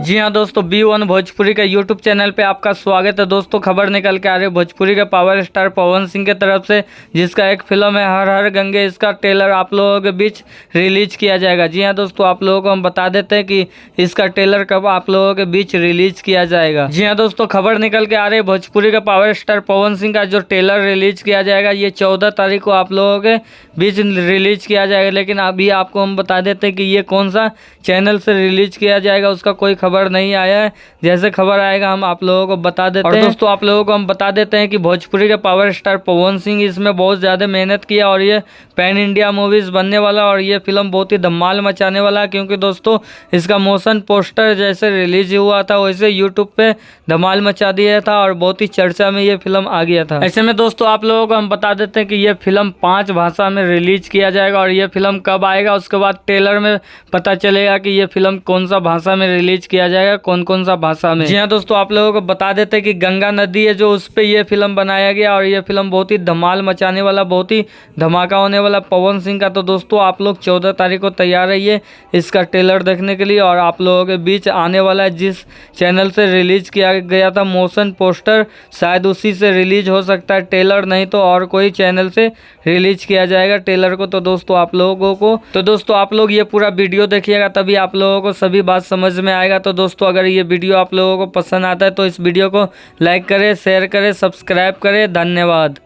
जी हाँ दोस्तों, B1 भोजपुरी का यूट्यूब चैनल पे आपका स्वागत है। दोस्तों खबर निकल के आ रही है भोजपुरी के पावर स्टार पवन सिंह के तरफ से, जिसका एक फिल्म है हर हर गंगे। इसका ट्रेलर आप लोगों के बीच रिलीज किया जाएगा। जी हाँ दोस्तों, आप लोगों को हम बता देते हैं कि इसका ट्रेलर कब आप लोगों के बीच रिलीज किया जाएगा। जी हाँ दोस्तों, खबर निकल के आ रही है भोजपुरी के पावर स्टार पवन सिंह का जो ट्रेलर रिलीज किया जाएगा, ये 14 तारीख को आप लोगों के बीच रिलीज किया जाएगा। लेकिन अभी आपको हम बता देते हैं कि ये कौन सा चैनल से रिलीज किया जाएगा, उसका कोई खबर नहीं आया है। जैसे खबर आएगा हम आप लोगों को बता देते हैं। और दोस्तों आप लोगों को हम बता देते हैं कि भोजपुरी के पावर स्टार पवन सिंह इसमें बहुत ज़्यादा मेहनत किया और ये पैन इंडिया मूवीज बनने वाला और ये फिल्म बहुत ही धमाल मचाने वाला है। क्योंकि दोस्तों इसका मोशन पोस्टर जैसे रिलीज हुआ था वैसे यूट्यूब पे धमाल मचा दिया था और बहुत ही चर्चा में ये फिल्म आ गया था। ऐसे में दोस्तों आप लोगों को हम बता देते हैं कि ये फिल्म 5 भाषा में रिलीज किया जाएगा और ये फिल्म कब आएगा उसके बाद ट्रेलर में पता चलेगा कि ये फिल्म कौन सा भाषा में रिलीज किया जाएगा, कौन कौन सा भाषा में। जी हाँ दोस्तों, आप लोगों को बता देते हैं कि गंगा नदी है जो उस पे ये फिल्म बनाया गया और ये फिल्म बहुत ही धमाल मचाने वाला, बहुत ही धमाका होने वाला पवन सिंह का। तो दोस्तों आप लोग 14 तारीख को तैयार रहिए इसका ट्रेलर देखने के लिए। और आप लोगों के बीच आने वाला है जिस चैनल से रिलीज किया गया था मोशन पोस्टर, शायद उसी से रिलीज हो सकता है ट्रेलर, नहीं तो और कोई चैनल से रिलीज किया जाएगा ट्रेलर को। तो दोस्तों आप लोग ये पूरा वीडियो देखिएगा, तभी आप लोगों को सभी बात समझ में आएगा। तो दोस्तों अगर ये वीडियो आप लोगों को पसंद आता है तो इस वीडियो को लाइक करें, शेयर करें, सब्सक्राइब करें। धन्यवाद।